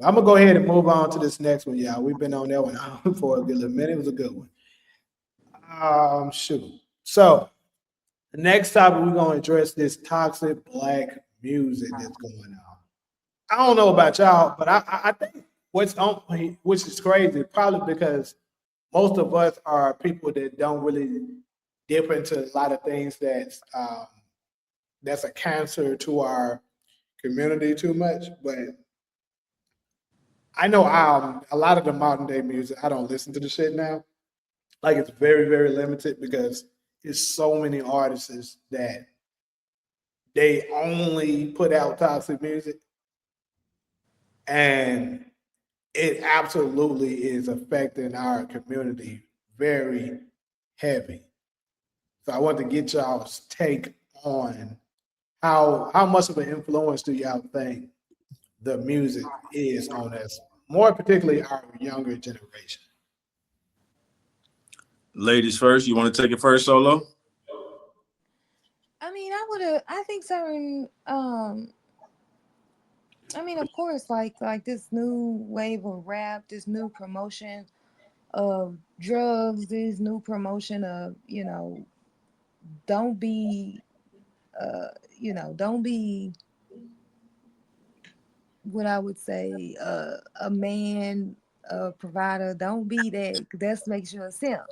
I'm gonna go ahead and move on to this next one, y'all. We've been on that one for a good little minute. It was a good one. Shoot. So the next topic we're gonna address this toxic black music that's going on. I don't know about y'all, but I think what's on, which is crazy, probably because most of us are people that don't really dip into a lot of things that's a cancer to our community too much. But I know a lot of the modern day music, I don't listen to the shit now. Like it's very, very limited because it's so many artists that they only put out toxic music and it absolutely is affecting our community very heavy. So I want to get y'all's take on how much of an influence do y'all think the music is on us, more particularly our younger generation. Ladies first. You want to take it first, Solo? I mean, I think certain, I mean, of course, like this new wave of rap, this new promotion of drugs, this new promotion of, don't be, don't be what I would say, a man, a provider. Don't be that. 'Cause that makes you a simp.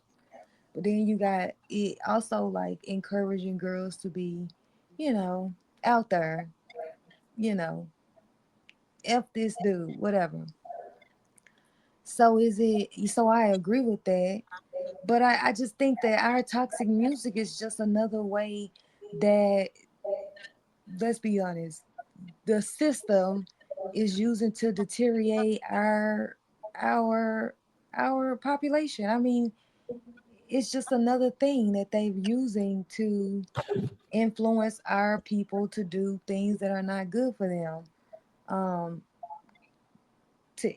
But then you got it also like encouraging girls to be, you know, out there, you know, F this dude, whatever. So I agree with that. But I just think that our toxic music is just another way that, let's be honest, the system is using to deteriorate our our population. I mean, it's just another thing that they're using to influence our people to do things that are not good for them. Um, to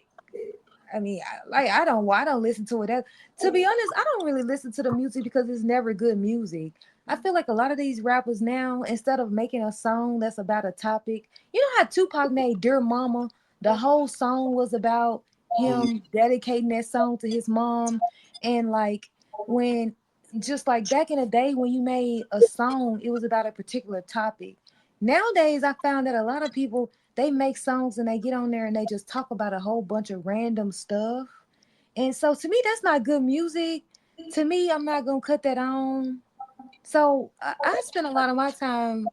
I mean, I don't listen to it. To be honest, I don't really listen to the music because it's never good music. I feel like a lot of these rappers now, instead of making a song that's about a topic, you know how Tupac made "Dear Mama," the whole song was about him dedicating that song to his mom, and like when, just like back in the day when you made a song, it was about a particular topic. Nowadays, I found that a lot of people, they make songs and they get on there and they just talk about a whole bunch of random stuff. And so to me, that's not good music. To me, I'm not gonna cut that on. So I spend a lot of my time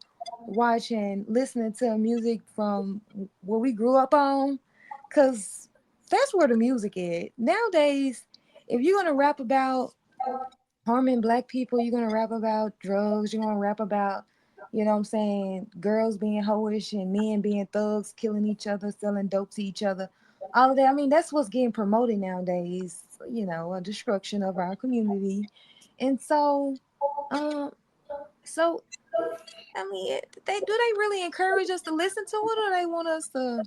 watching, listening to music from what we grew up on, because that's where the music is. Nowadays, if you're gonna rap about harming black people, you're gonna rap about drugs, you're gonna rap about, you know what I'm saying, girls being hoish and men being thugs, killing each other, selling dope to each other. All of that. I mean, that's what's getting promoted nowadays, a destruction of our community. And um, so I mean, they really encourage us to listen to it, or they want us to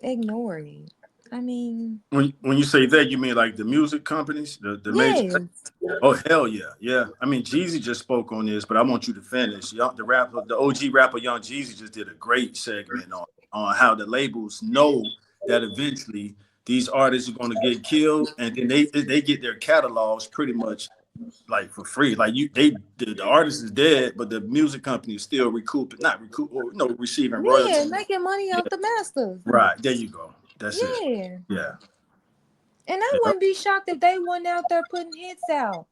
ignore it? I mean, When you say that, you mean like the music companies, the major. yes. Oh hell yeah, yeah. I mean, Jeezy just spoke on this, but I want you to finish. The rapper, the OG rapper, Young Jeezy, just did a great segment on how the labels know that eventually these artists are going to get killed, and then they get their catalogs pretty much like for free. Like the artist is dead, but the music company is still recouping, not recoup, or receiving Yeah, royalties. making money Yeah, off the masters. right. There you go. That's it. Yeah. Yeah. And I Yeah. wouldn't be shocked if they went out there putting hits out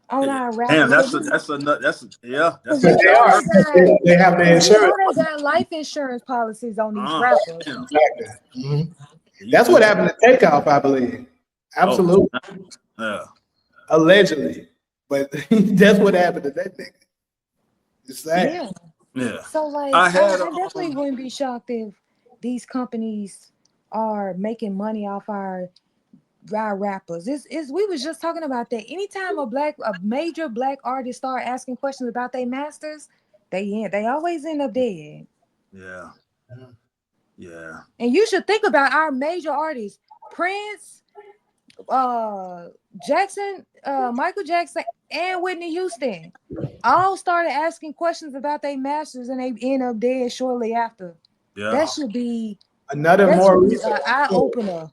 on our Damn, rappers. that's a that's a nut- that's a, yeah, that's Because a you They know are. tough. They have the insurance. they got life insurance policies on these Uh, rappers. damn. Exactly. That's You what happened to Takeoff, I believe. oh Absolutely. yeah. Allegedly. But that's what happened to that nigga. It's sad. Yeah. Yeah. So like I had I definitely wouldn't be shocked if these companies are making money off our rappers. It's we was just talking about that. Anytime a major black artist start asking questions about their masters, they always end up dead. yeah. Yeah. And you should think about our major artists, Prince, uh Michael Jackson, and Whitney Houston. All started asking questions about their masters and they end up dead shortly after. Yeah. That should be Another That's more an recent. eye opener.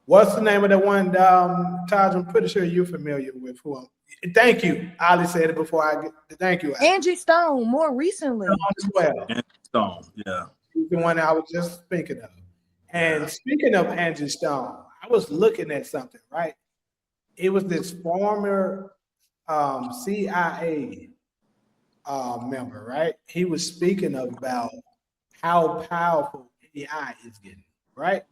What's the name of the one, Taj? I'm pretty sure you're familiar with who thank you. Ali said it before I get thank you. Ali. Angie Stone, more recently. As well. And Stone, yeah. She's the one I was just speaking of. And speaking of Angie Stone, I was looking at something, right? It was this former CIA member, right? He was speaking about how powerful AI is getting, right?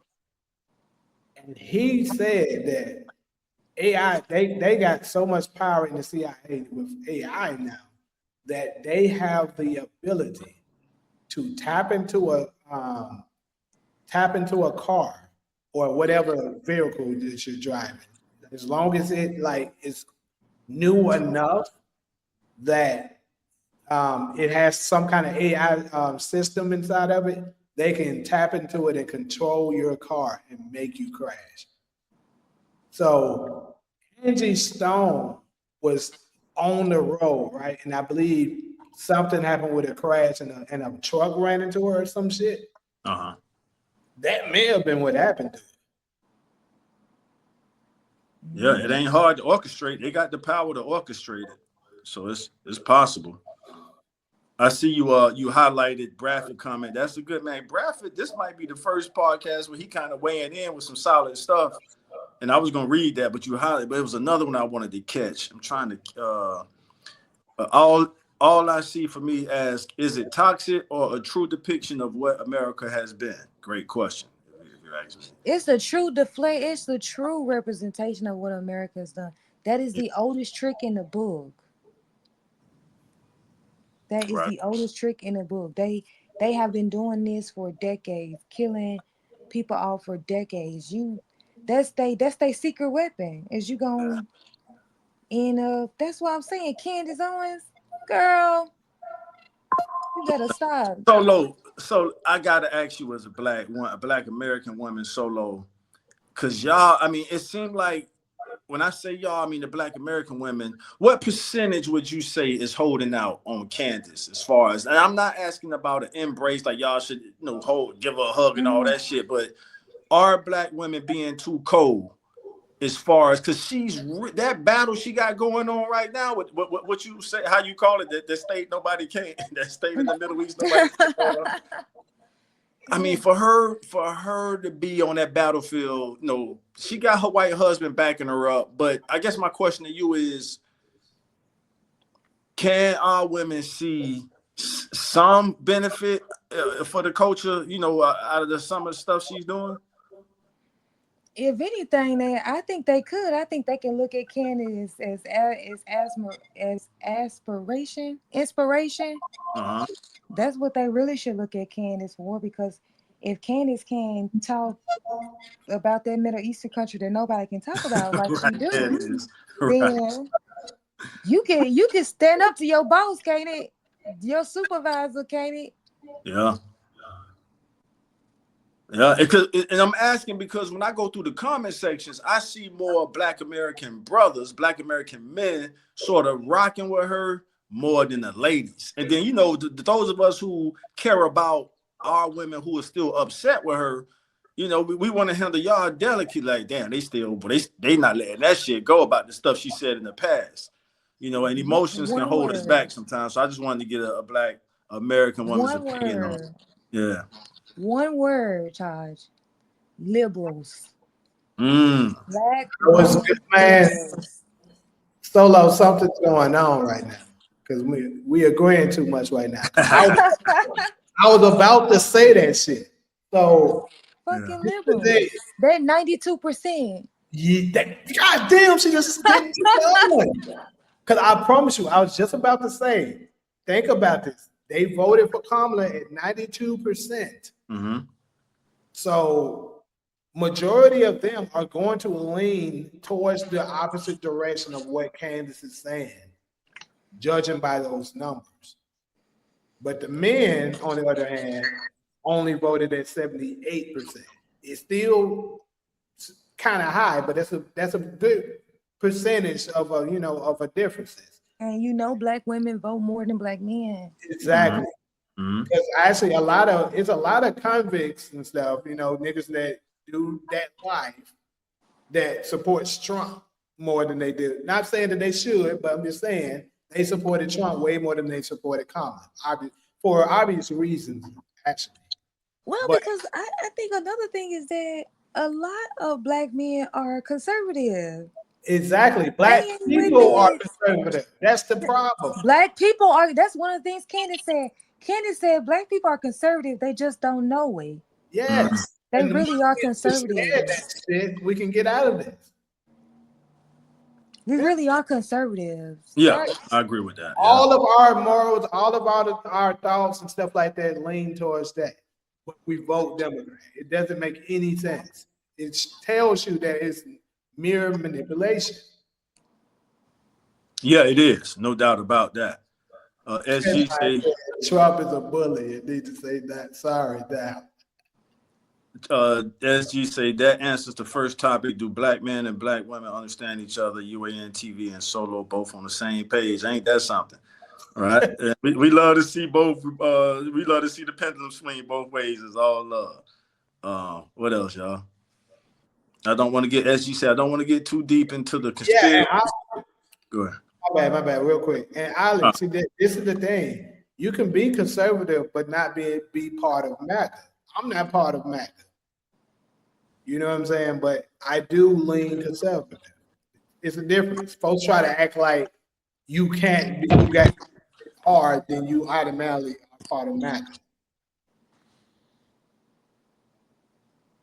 And he said that AI, they got so much power in the CIA with AI now that they have the ability to tap into a car or whatever vehicle that you're driving, as long as it like is new enough that it has some kind of AI system inside of it, they can tap into it and control your car and make you crash. So Angie Stone was on the road, right? And I believe something happened with a crash and a truck ran into her or some shit. Uh-huh. That may have been what happened to her. Yeah, it ain't hard to orchestrate. They got the power to orchestrate it. So it's possible. I see you you highlighted Bradford comment. That's a good man. Bradford, this might be the first podcast where he kind of weighing in with some solid stuff. And I was gonna read that, but you highlighted, but it was another one I wanted to catch. I'm trying to all I see for me as is it toxic or a true depiction of what America has been? Great question. It's the true it's the true representation of what America's done. That is the oldest trick in the book. That is Right. the oldest trick in the book. They have been doing this for decades, killing people off for decades. That's they secret weapon. Is you going and that's what I'm saying. Candace Owens, girl, you better stop. Solo. So I gotta ask you as a black American woman, Solo, because y'all, I mean, it seemed like when I say y'all, I mean the black American women, what percentage would you say is holding out on Candace as far as, and I'm not asking about an embrace, like y'all should, give her a hug and all that shit, but are black women being too cold as far as, because that battle she got going on right now with what you say, how you call it, that state nobody can't, that state in the Middle East nobody can't. I mean, for her to be on that battlefield, she got her white husband backing her up. But I guess my question to you is, can our women see some benefit for the culture, out of some of the stuff she's doing? If anything, I think they could. I think they can look at Candace as inspiration. Uh-huh. That's what they really should look at Candace for, because if Candace can talk about that Middle Eastern country that nobody can talk about like she do, then you can stand up to your boss, can't it? Your supervisor, can't it? Yeah. Yeah, and I'm asking because when I go through the comment sections, I see more Black American brothers, Black American men sort of rocking with her more than the ladies. And then, those of us who care about our women who are still upset with her, we want to handle y'all delicately. Like, damn, they not letting that shit go about the stuff she said in the past. And emotions can hold us back sometimes. So I just wanted to get a Black American woman's opinion on it. Yeah. One word, Taj. Liberals. Black good, man. Solo, something's going on right now because we agreeing too much right now. I was about to say that shit. So fucking liberals. They're 92%. Yeah, God damn, she just getting going. Because I promise you, I was just about to say, think about this. They voted for Kamala at 92%. Mm-hmm. So majority of them are going to lean towards the opposite direction of what Candace is saying, judging by those numbers. But the men, on the other hand, only voted at 78%. It's still kind of high, but that's a good percentage of a differences. And Black women vote more than Black men. Exactly. Mhm. Because actually, it's a lot of convicts and stuff, you know, niggas that do that life that supports Trump more than they do. Not saying that they should, but I'm just saying they supported Trump way more than they supported Kamala, for obvious reasons, actually. Well, But because I think another thing is that a lot of black men are conservative. exactly, They black ain't with people are this. conservative. That's the problem. Black people are, that's one of the things Candace said. Candace said black people are conservative. They just don't know it. Mhm. Yes. They And the more really are we understand conservative. that shit, we can get out of this. We Yeah. really are conservatives. Yeah, Right. I agree with that. Yeah. All of our morals, all of our thoughts and stuff like that lean towards that. But we vote Democrat. It doesn't make any sense. It tells you that it's mere manipulation. Yeah, it is. No doubt about that. And SG I say, said, Trump is a bully. It need to say that. Sorry, that. SG say that answers the first topic. Do black men and black women understand each other? UAN TV and Solo both on the same page. Ain't that something? All right. And we love to see both. We love to see the pendulum swing both ways. It's all love. What else, y'all? I don't want to get, SG said, I don't want to get too deep into the Yeah, conspiracy. and Go ahead. my bad, real quick. And Alex, see, this is the thing. You can be conservative, but not be part of MAGA. I'm not part of MAGA. You know what I'm saying? But I do lean conservative. It's a difference. Folks try to act like you can't be, you got hard, then you automatically are part of MAGA.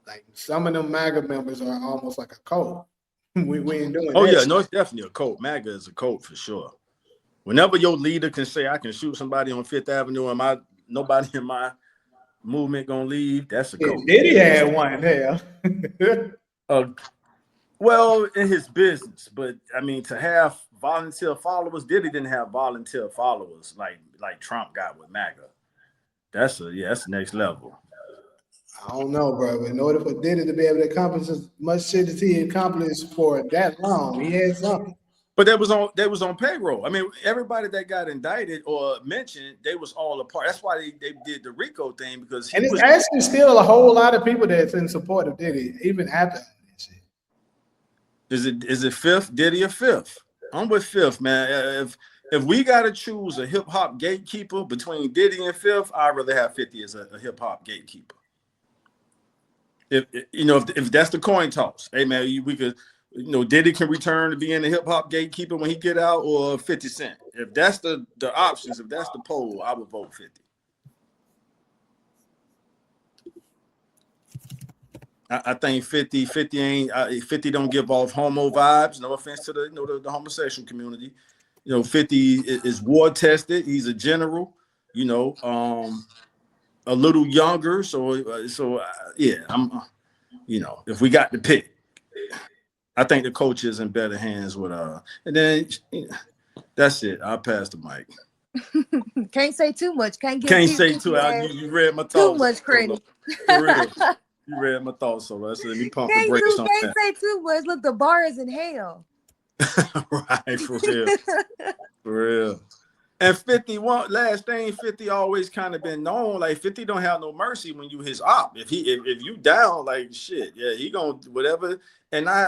Like some of them MAGA members are almost like a cult. We ain't doing Oh, that. yeah. No, it's definitely a cult. MAGA is a cult for sure. Whenever your leader can say, I can shoot somebody on Fifth Avenue and nobody in my movement gonna leave, that's a Yeah, cult. Diddy had one hell. Well, in his business, but I mean, to have volunteer followers, Diddy didn't have volunteer followers like Trump got with MAGA. That's the next level. I don't know, bro. But in order for Diddy to be able to accomplish as much shit as he accomplished for that long, he had something. But that was on payroll. I mean, everybody that got indicted or mentioned, they was all a part. That's why they did the RICO thing, because he And it's was. actually still a whole lot of people that's in support of Diddy, even after that shit. Is it Fifth Diddy or Fifth? I'm with Fifth, man. If we gotta choose a hip hop gatekeeper between Diddy and Fifth, I'd rather have 50 as a hip hop gatekeeper. If that's the coin toss, hey man, we could, Diddy can return to being the hip hop gatekeeper when he get out, or 50 Cent. If that's the options, if that's the poll, I would vote 50. I think 50 ain't 50 don't give off homo vibes. No offense to the homosexual community. 50 is war tested. He's a general. A little younger. So yeah, if we got to pick, I think the coach is in better hands with and then that's it. I'll pass the mic. Can't say too much. Can't give Can't people say too. You read my too thoughts. much credit. For real. You read my thoughts, so let me pump the brakes on Can't that. say too much. Look, the bar is in hell. Right, for real. For real. And 51, last thing, 50 always kind of been known. Like 50 don't have no mercy when you his op. If you down, like shit, yeah, he gonna whatever. And I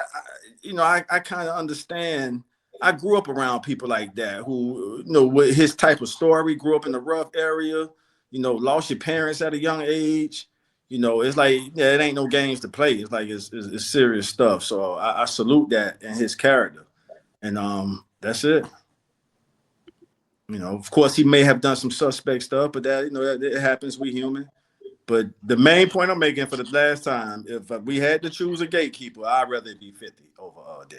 kind of understand. I grew up around people like that who, with his type of story, grew up in a rough area, lost your parents at a young age. It's like, yeah, it ain't no games to play. It's like it's serious stuff. So I salute that in his character. And that's it. Of course, he may have done some suspect stuff, but that it happens. We human. But the main point I'm making for the last time, if we had to choose a gatekeeper, I'd rather it be 50 over Diddy.